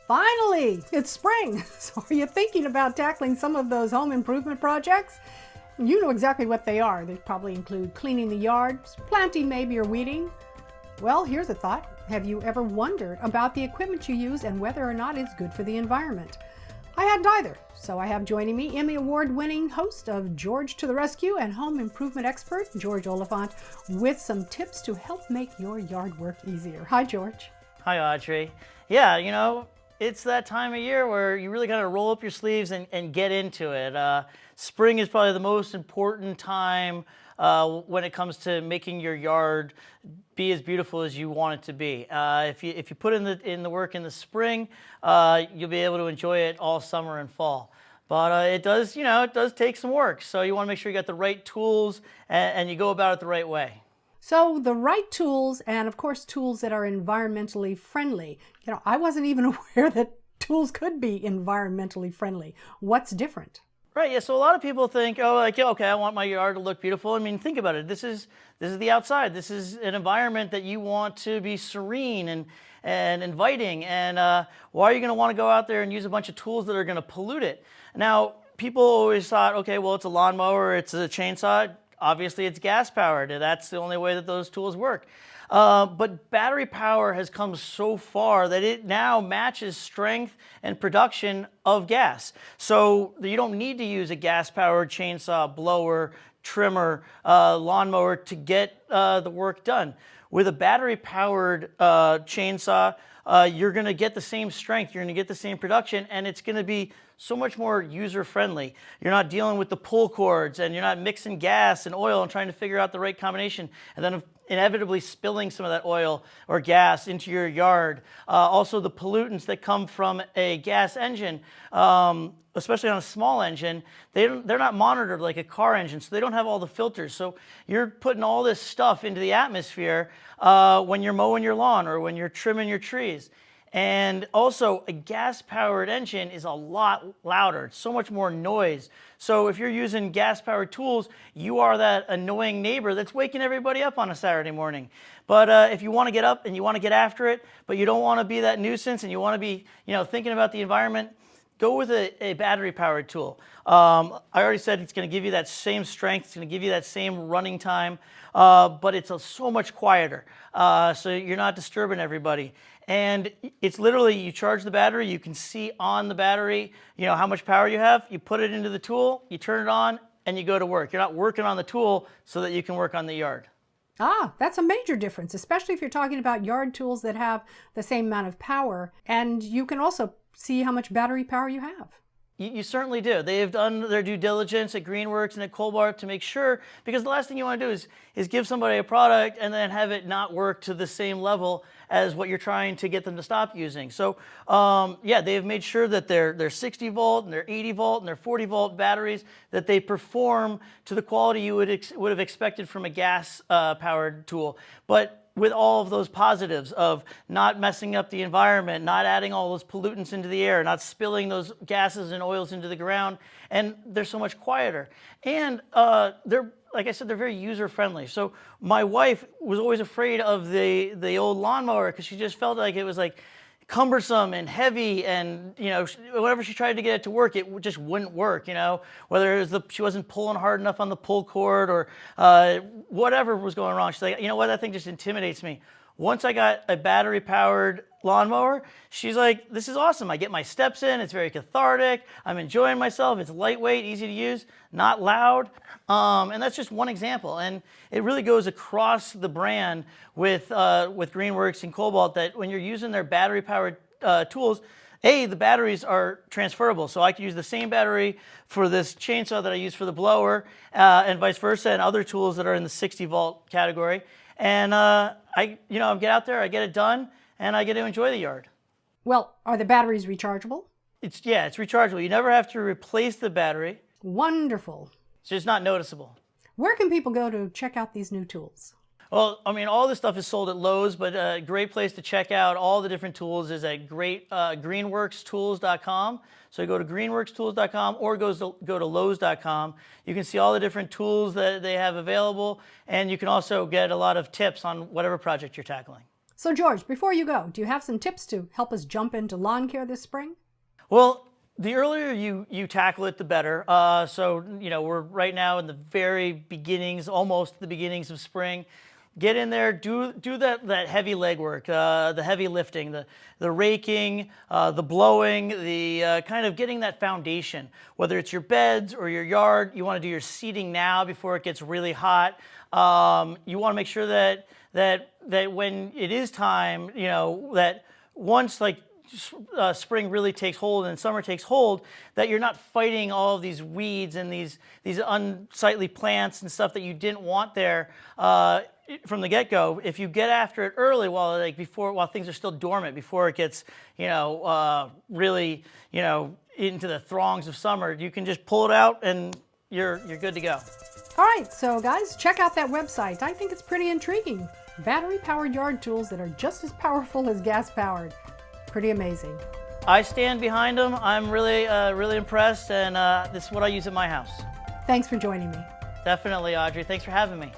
Finally, it's spring. So are you thinking about tackling some of those home improvement projects? You know exactly what they are. They probably include cleaning the yard, planting maybe, or weeding. Well, here's a thought. Have you ever wondered about the equipment you use and whether or not it's good for the environment? I hadn't either, so I have joining me Emmy-award winning host of George to the Rescue and home improvement expert, George Oliphant, with some tips to help make your yard work easier. Hi, George. Hi, Audrey. Yeah, it's that time of year where you really got to roll up your sleeves and get into it. Spring is probably the most important time when it comes to making your yard be as beautiful as you want it to be. If you put in the work in the spring, you'll be able to enjoy it all summer and fall. But it does take some work. So you want to make sure you got the right tools and you go about it the right way. So the right tools, and of course tools that are environmentally friendly. I wasn't even aware that tools could be environmentally friendly. What's different? Right, yeah, so a lot of people think, okay, I want my yard to look beautiful. I mean, think about it. This is the outside. This is an environment that you want to be serene and inviting. And why are you going to want to go out there and use a bunch of tools that are going to pollute it? Now, people always thought, okay, well, it's a lawnmower, it's a chainsaw. Obviously, it's gas-powered. That's the only way that those tools work. But battery power has come so far that it now matches strength and production of gas. So you don't need to use a gas-powered chainsaw, blower, trimmer, lawnmower to get the work done. With a battery-powered chainsaw, you're going to get the same strength, you're going to get the same production, and it's going to be so much more user-friendly. You're not dealing with the pull cords, and you're not mixing gas and oil and trying to figure out the right combination, and then inevitably spilling some of that oil or gas into your yard. Also, the pollutants that come from a gas engine, especially on a small engine, they're not monitored like a car engine, so they don't have all the filters. So you're putting all this stuff into the atmosphere when you're mowing your lawn or when you're trimming your trees. And also, a gas-powered engine is a lot louder. It's so much more noise. So if you're using gas-powered tools, you are that annoying neighbor that's waking everybody up on a Saturday morning. But if you want to get up and you want to get after it, but you don't want to be that nuisance and you want to be, thinking about the environment, go with a battery-powered tool. I already said it's going to give you that same strength. It's going to give you that same running time, but it's so much quieter. So you're not disturbing everybody. And it's literally, you charge the battery, you can see on the battery, how much power you have. You put it into the tool, you turn it on, and you go to work. You're not working on the tool so that you can work on the yard. Ah, that's a major difference, especially if you're talking about yard tools that have the same amount of power. And you can also see how much battery power you have. You certainly do. They have done their due diligence at Greenworks and at Cobalt to make sure, because the last thing you want to do is give somebody a product and then have it not work to the same level as what you're trying to get them to stop using. So they've made sure that they're 60 volt and they're 80 volt and they're 40 volt batteries, that they perform to the quality you would have expected from a gas powered tool. But with all of those positives of not messing up the environment, not adding all those pollutants into the air, not spilling those gases and oils into the ground, and they're so much quieter. And they're, like I said, they're very user-friendly. So my wife was always afraid of the old lawnmower because she just felt like it was like cumbersome and heavy, and whenever she tried to get it to work, it just wouldn't work. Whether it was she wasn't pulling hard enough on the pull cord or whatever was going wrong. She's like, that thing just intimidates me. Once I got a battery-powered lawnmower, she's like, this is awesome. I get my steps in. It's very cathartic. I'm enjoying myself. It's lightweight, easy to use, not loud. And that's just one example. And it really goes across the brand with Greenworks and Cobalt, that when you're using their battery-powered tools, the batteries are transferable. So I can use the same battery for this chainsaw that I use for the blower, and vice versa, and other tools that are in the 60 volt category. And I get out there, I get it done, and I get to enjoy the yard. Well, are the batteries rechargeable? It's rechargeable. You never have to replace the battery. Wonderful. It's just not noticeable. Where can people go to check out these new tools? Well, all this stuff is sold at Lowe's, but a great place to check out all the different tools is at greenworkstools.com. So you go to greenworkstools.com or go to Lowe's.com. You can see all the different tools that they have available, and you can also get a lot of tips on whatever project you're tackling. So George, before you go, do you have some tips to help us jump into lawn care this spring? Well, the earlier you tackle it, the better. So, we're right now in the very beginnings, almost the beginnings of spring. Get in there, do that heavy legwork, the heavy lifting, the raking, the blowing, the kind of getting that foundation. Whether it's your beds or your yard, you want to do your seeding now before it gets really hot. You want to make sure that when it is time, that once spring really takes hold and summer takes hold, that you're not fighting all of these weeds and these unsightly plants and stuff that you didn't want there from the get-go. If you get after it early while things are still dormant, before it gets really into the throngs of summer, you can just pull it out and you're good to go. All right, so guys, check out that website. I think it's pretty intriguing. Battery-powered yard tools that are just as powerful as gas-powered. Pretty amazing. I stand behind them. I'm really impressed, and this is what I use at my house. Thanks for joining me. Definitely, Audrey. Thanks for having me.